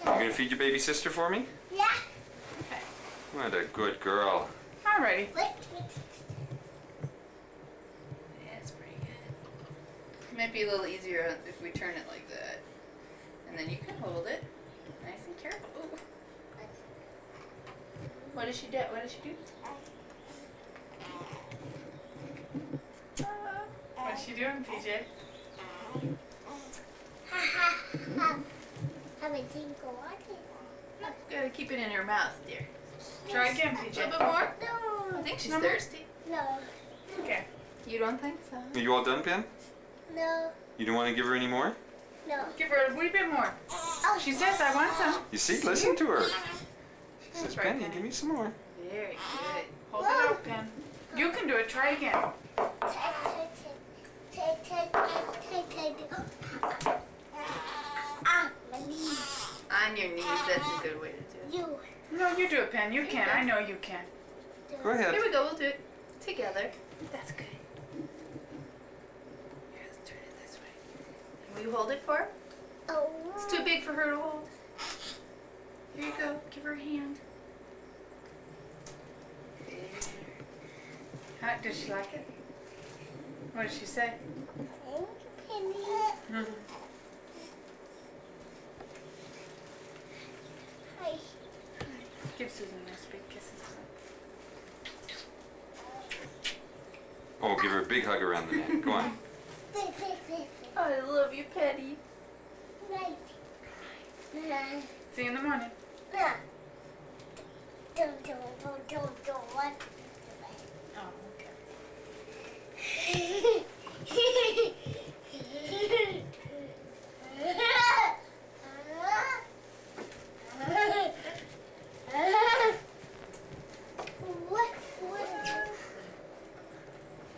gonna feed your baby sister for me? Yeah. Okay. What a good girl. Alrighty. Wait. Yeah, it's pretty good. It might be a little easier if we turn it like that. And then you can hold it. Nice and careful. Ooh. What did she do? What did she do? What's she doing, PJ? Have a tingle water. No, gotta keep it in her mouth, dear. Try again, PJ. A little bit more? No. I think she's No. thirsty. No. Okay. You don't think so? Are you all done, Pen? No. You don't want to give her any more? No. Give her a wee bit more. Oh, She says, I want some. You see? Listen to her. She says, That's right, Penny, Penny. give me some more. Very good. Hold it up, Pen. You can do it. Try again. My knees. On your knees. That's a good way to do it. You. No, you do it, Pen. You can. I know you can. Go ahead. Here we go. We'll do it together. That's good. Here, let's turn it this way. Will you hold it for her? Oh. It's too big for her to hold. Here you go. Give her a hand. There. How, does she like it? What did she say? Thank you, Penny. Hi. Give Susan nice big kisses. Oh, give her a big hug around the neck. Go on. I love you, Petty. Right. See you in the morning. No. Don't what? Oh, okay.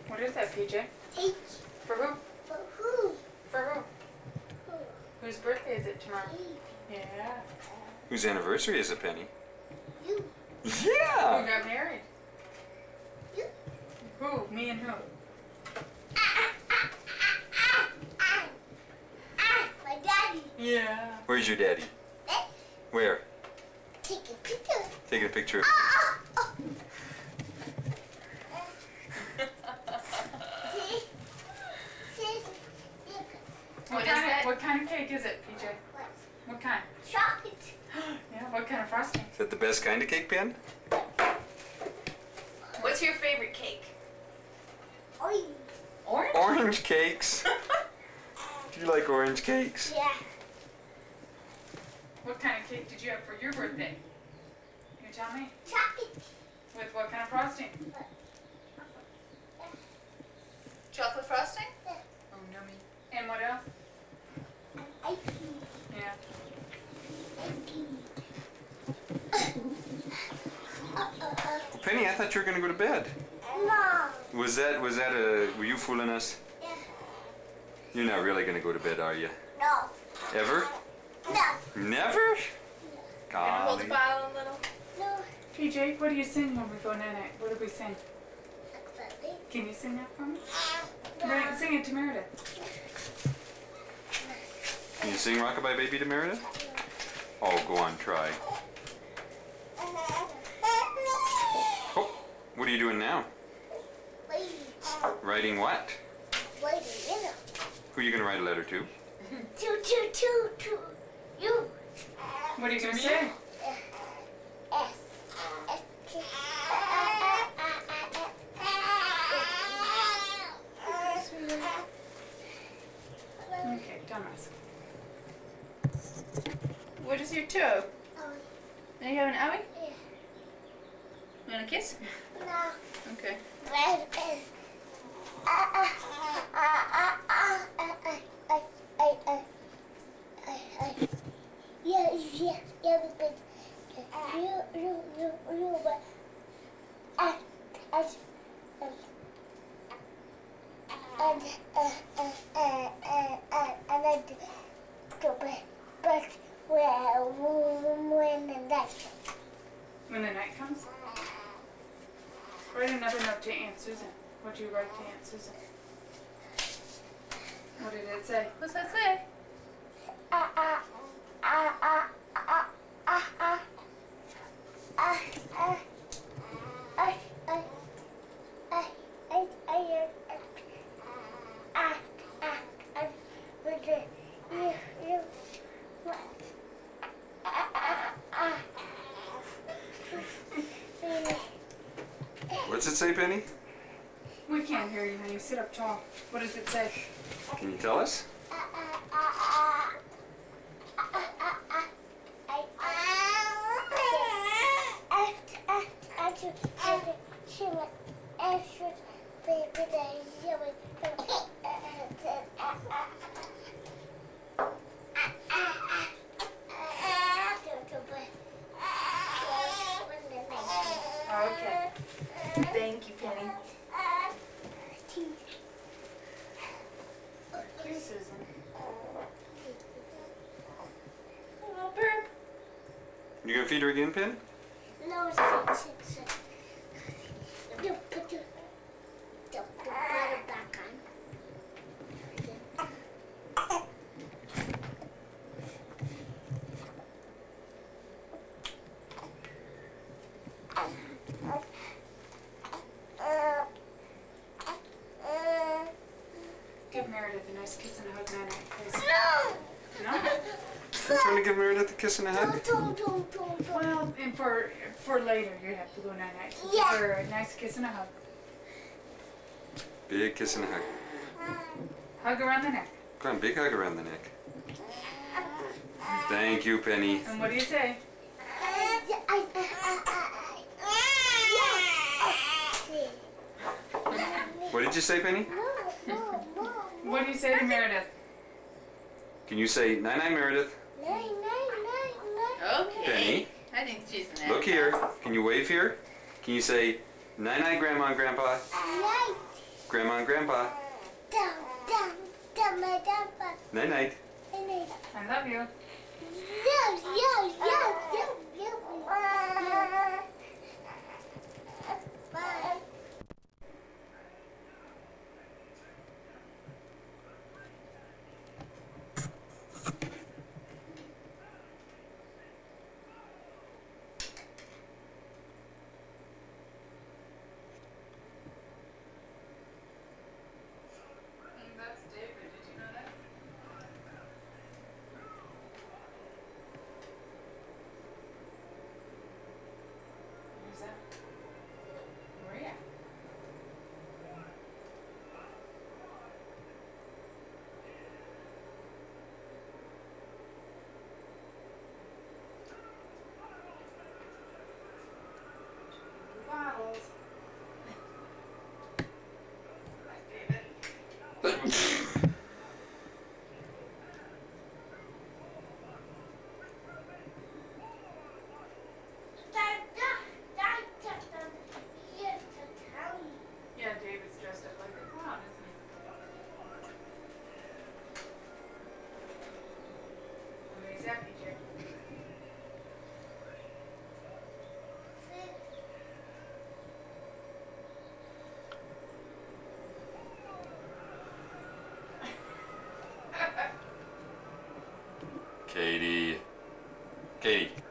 What is that, PJ? H For who? for who? For who? Whose birthday is it tomorrow? Yeah. Whose anniversary is it, Penny? You. Who Yeah! got married? You. Who? Me and who? My daddy. Yeah. Where's your daddy? Eh? Where? Take a picture. Taking a picture. See? See? Look. What kind of cake is it, PJ? What? What kind? Chocolate. Yeah, what kind of frosting? Is that the best kind of cake, Pen? What's your favorite cake? Orange. Orange? Orange cakes. Do you like orange cakes? Yeah. What kind of cake did you have for your birthday? Can you tell me? Chocolate. With what kind of frosting? Chocolate frosting? Yeah. Oh, yummy. And what else? Ice cream. Yeah. Penny, I thought you were going to go to bed. No. Were you fooling us? Yeah. You're not really going to go to bed, are you? No. Ever? No. Never? Gonna hold the Golly. bottle a little? No. PJ, what do you sing when we go night-night? What do we sing? Actually. Can you sing that for me? Right, sing it to Meredith. Can you sing Rockabye Baby to Meredith? Oh, go on, try. Oh, what are you doing now? Wait. Writing what? Wait a minute. Who are you going to write a letter to? To you. What are you gonna say? S. S. T. Okay, don't mess. What is your toe? Oh, Do you have an owie? yeah. You want a kiss? No. Okay. Red is. Yeah, because you, but when the night. When the night comes? Write another note to Aunt Susan. What'd you write to Aunt Susan? What did it say? What's that say? it say, Penny? We can't hear you, honey. Sit up tall. What does it say? Can you tell us? Okay. Thank you, Penny. Here's Susan. Little burp. You gonna feed her again, Penny? No, don't put the butter back on. Give Meredith a nice kiss and a hug, Nana, please. No! No? You're trying to give Meredith a kiss and a hug? Don't. Well, and for later, you have to go night-night. So Yeah. give her a nice kiss and a hug. Big kiss and a hug. Hug around the neck. Come on, big hug around the neck. Thank you, Penny. And what do you say? What did you say, Penny? What do you say to Meredith? Can you say, night-night, Meredith? Okay. Penny, I think she's an look here. Can you wave here? Can you say, night-night, Grandma and Grandpa? Grandma and Grandpa? Night-night. I love you. Bye. That's David. Did you know that? Who's that? Maria. Bottles. Yeah, David's dressed up like a clown, isn't he? I mean, he's happy, Jake. Katie. Katie.